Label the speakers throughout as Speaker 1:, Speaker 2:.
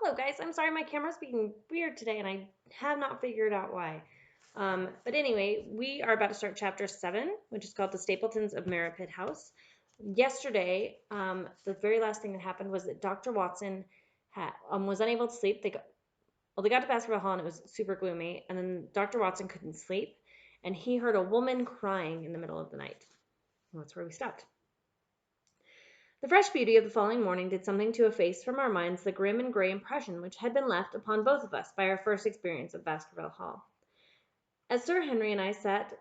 Speaker 1: Hello guys, I'm sorry my camera's being weird today and I have not figured out why. But anyway, we are about to start chapter 7, which is called The Stapletons of Merripit House. Yesterday, the very last thing that happened was that Dr. Watson was unable to sleep. They got to Baskerville Hall and it was super gloomy, and then Dr. Watson couldn't sleep, and he heard a woman crying in the middle of the night. And that's where we stopped. The fresh beauty of the following morning did something to efface from our minds the grim and gray impression which had been left upon both of us by our first experience of Baskerville Hall. As Sir Henry and I sat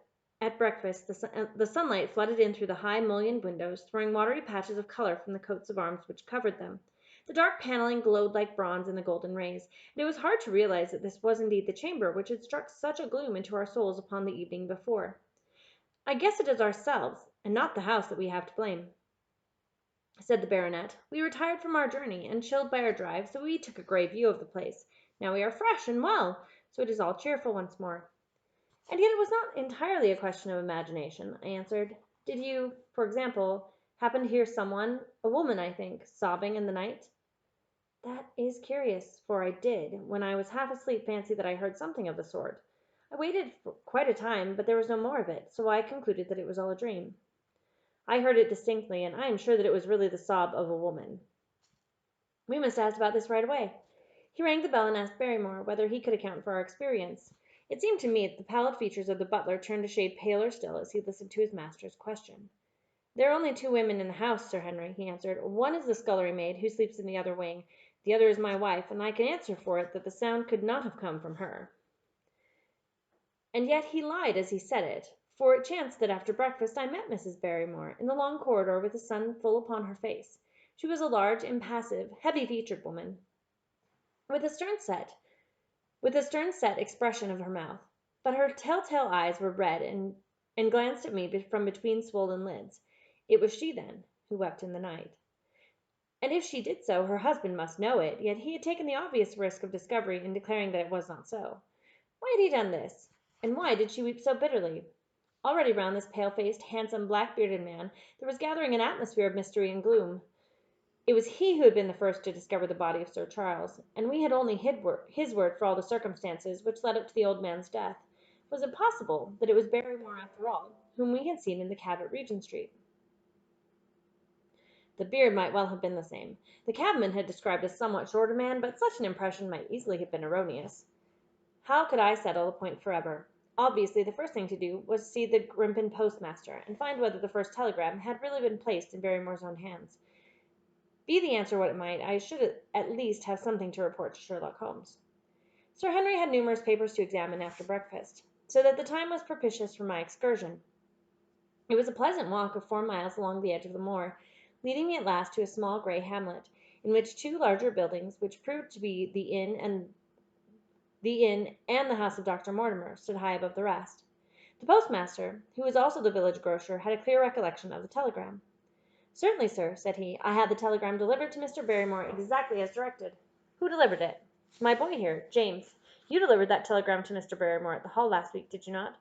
Speaker 1: at breakfast, the sunlight flooded in through the high mullioned windows, throwing watery patches of color from the coats of arms which covered them. The dark paneling glowed like bronze in the golden rays, and it was hard to realize that this was indeed the chamber which had struck such a gloom into our souls upon the evening before. I guess it is ourselves, and not the house, that we have to blame, said the baronet. We were tired from our journey, and chilled by our drive, so we took a grey view of the place. Now we are fresh and well, so it is all cheerful once more. And yet it was not entirely a question of imagination, I answered. Did you, for example, happen to hear someone, a woman, I think, sobbing in the night? That is curious, for I did, when I was half asleep, fancy that I heard something of the sort. I waited for quite a time, but there was no more of it, so I concluded that it was all a dream. I heard it distinctly, and I am sure that it was really the sob of a woman. We must ask about this right away. He rang the bell and asked Barrymore whether he could account for our experience. It seemed to me that the pallid features of the butler turned a shade paler still as he listened to his master's question. There are only 2 women in the house, Sir Henry, he answered. One is the scullery maid, who sleeps in the other wing. The other is my wife, and I can answer for it that the sound could not have come from her. And yet he lied as he said it, for it chanced that after breakfast I met Mrs. Barrymore in the long corridor with the sun full upon her face. She was a large, impassive, heavy-featured woman, with a stern set expression of her mouth, but her telltale eyes were red and glanced at me from between swollen lids. It was she, then, who wept in the night. And if she did so, her husband must know it, yet he had taken the obvious risk of discovery in declaring that it was not so. Why had he done this? And why did she weep so bitterly? Already round this pale-faced, handsome, black-bearded man there was gathering an atmosphere of mystery and gloom. It was he who had been the first to discover the body of Sir Charles, and we had only his word for all the circumstances which led up to the old man's death. Was it possible that it was Barrymore after all, whom we had seen in the cab at Regent Street? The beard might well have been the same. The cabman had described a somewhat shorter man, but such an impression might easily have been erroneous. How could I settle the point forever? Obviously, the first thing to do was to see the Grimpen postmaster, and find whether the first telegram had really been placed in Barrymore's own hands. Be the answer what it might, I should at least have something to report to Sherlock Holmes. Sir Henry had numerous papers to examine after breakfast, so that the time was propitious for my excursion. It was a pleasant walk of 4 miles along the edge of the moor, leading me at last to a small grey hamlet, in which 2 larger buildings, which proved to be the inn and the house of Dr. Mortimer, stood high above the rest. The postmaster, who was also the village grocer, had a clear recollection of the telegram. Certainly, sir, said he. I had the telegram delivered to Mr. Barrymore exactly as directed. Who delivered it? My boy here, James. You delivered that telegram to Mr. Barrymore at the Hall last week, did you not?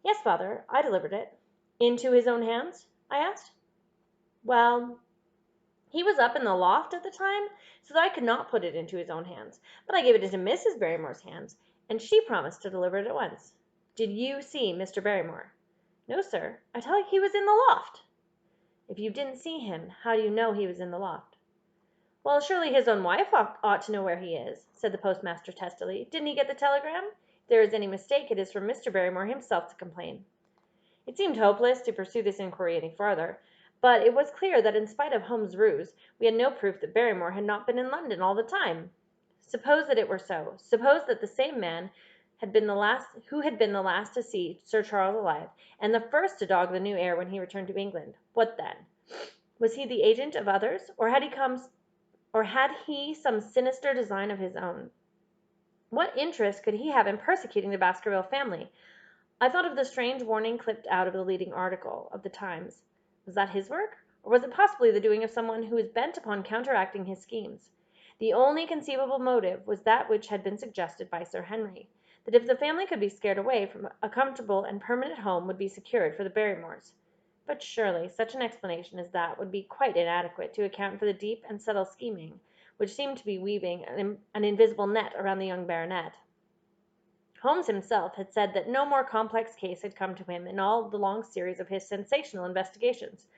Speaker 1: Yes, father, I delivered it. Into his own hands? I asked. Well, he was up in the loft at the time, so that I could not put it into his own hands, but I gave it into Mrs. Barrymore's hands, and she promised to deliver it at once. Did you see Mr. Barrymore? No, sir. I tell you he was in the loft. If you didn't see him, how do you know he was in the loft? Well, surely his own wife ought to know where he is, said the postmaster testily. Didn't he get the telegram? If there is any mistake, it is for Mr. Barrymore himself to complain. It seemed hopeless to pursue this inquiry any farther, but it was clear that in spite of Holmes' ruse, we had no proof that Barrymore had not been in London all the time. Suppose that it were so. Suppose that the same man had been the last to see Sir Charles alive, and the first to dog the new heir when he returned to England. What then? Was he the agent of others, or had he some sinister design of his own? What interest could he have in persecuting the Baskerville family? I thought of the strange warning clipped out of the leading article of the Times. Was that his work, or was it possibly the doing of someone who was bent upon counteracting his schemes? The only conceivable motive was that which had been suggested by Sir Henry, that if the family could be scared away from a comfortable and permanent home would be secured for the Barrymores. But surely such an explanation as that would be quite inadequate to account for the deep and subtle scheming which seemed to be weaving an invisible net around the young baronet. Holmes himself had said that no more complex case had come to him in all the long series of his sensational investigations.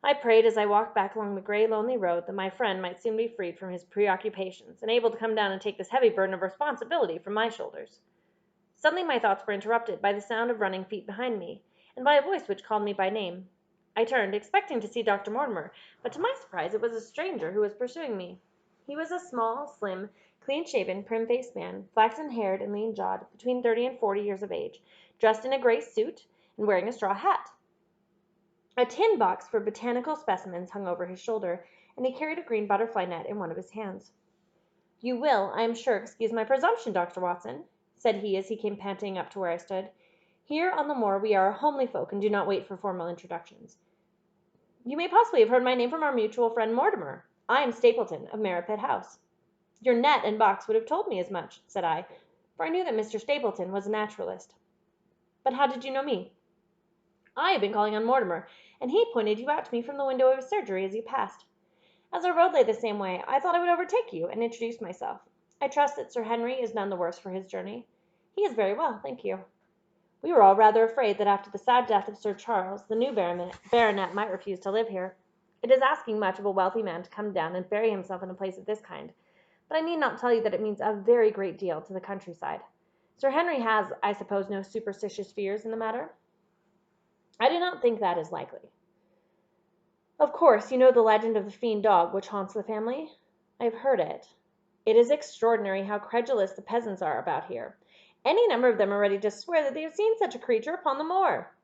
Speaker 1: I prayed as I walked back along the gray, lonely road that my friend might soon be freed from his preoccupations and able to come down and take this heavy burden of responsibility from my shoulders. Suddenly my thoughts were interrupted by the sound of running feet behind me, and by a voice which called me by name. I turned, expecting to see Dr. Mortimer, but to my surprise it was a stranger who was pursuing me. He was a small, slim, clean-shaven, prim-faced man, flaxen-haired and lean-jawed, between 30 and 40 years of age, dressed in a gray suit and wearing a straw hat. A tin box for botanical specimens hung over his shoulder, and he carried a green butterfly net in one of his hands. "You will, I am sure, excuse my presumption, Dr. Watson," said he as he came panting up to where I stood. "Here on the moor we are a homely folk and do not wait for formal introductions. You may possibly have heard my name from our mutual friend Mortimer. I am Stapleton, of Merripit House." "Your net and box would have told me as much," said I, for I knew that Mr. Stapleton was a naturalist. "But how did you know me?" "I have been calling on Mortimer, and he pointed you out to me from the window of his surgery as you passed. As our road lay the same way, I thought I would overtake you and introduce myself. I trust that Sir Henry is none the worse for his journey." "He is very well, thank you." "We were all rather afraid that after the sad death of Sir Charles, the new baronet might refuse to live here. It is asking much of a wealthy man to come down and bury himself in a place of this kind, but I need not tell you that it means a very great deal to the countryside. Sir Henry has, I suppose, no superstitious fears in the matter?" "I do not think that is likely." "Of course, you know the legend of the fiend dog which haunts the family?" "I have heard it." "It is extraordinary how credulous the peasants are about here. Any number of them are ready to swear that they have seen such a creature upon the moor."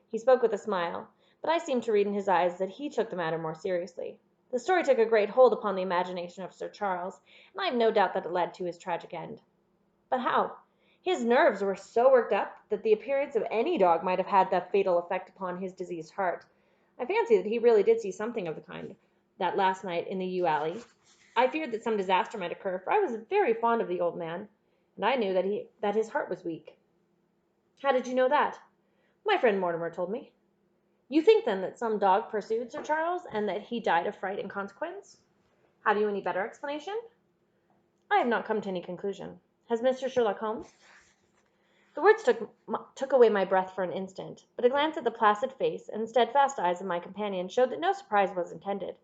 Speaker 1: He spoke with a smile, but I seemed to read in his eyes that he took the matter more seriously. The story took a great hold upon the imagination of Sir Charles, and I have no doubt that it led to his tragic end. "But how?" "His nerves were so worked up that the appearance of any dog might have had that fatal effect upon his diseased heart. I fancy that he really did see something of the kind that last night in the yew alley. I feared that some disaster might occur, for I was very fond of the old man, and I knew that his heart was weak." "How did you know that?" "My friend Mortimer told me." "You think, then, that some dog pursued Sir Charles, and that he died of fright in consequence?" "Have you any better explanation?" "I have not come to any conclusion. Has Mr. Sherlock Holmes—" The words took away my breath for an instant, but a glance at the placid face and steadfast eyes of my companion showed that no surprise was intended.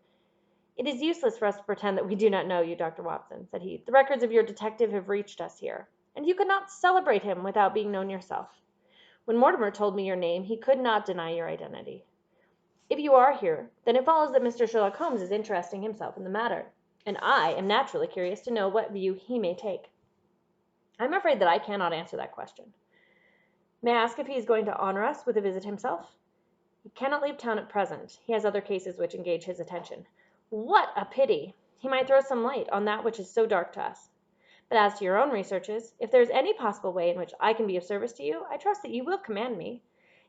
Speaker 1: "It is useless for us to pretend that we do not know you, Dr. Watson," said he. "The records of your detective have reached us here, and you could not celebrate him without being known yourself. When Mortimer told me your name, he could not deny your identity. If you are here, then it follows that Mr. Sherlock Holmes is interesting himself in the matter, and I am naturally curious to know what view he may take. I am afraid that I cannot answer that question. May I ask if he is going to honor us with a visit himself?" "He cannot leave town at present. He has other cases which engage his attention." "What a pity! He might throw some light on that which is so dark to us. But as to your own researches, if there is any possible way in which I can be of service to you, I trust that you will command me.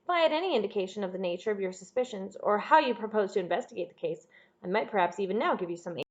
Speaker 1: If I had any indication of the nature of your suspicions, or how you propose to investigate the case, I might perhaps even now give you some aid."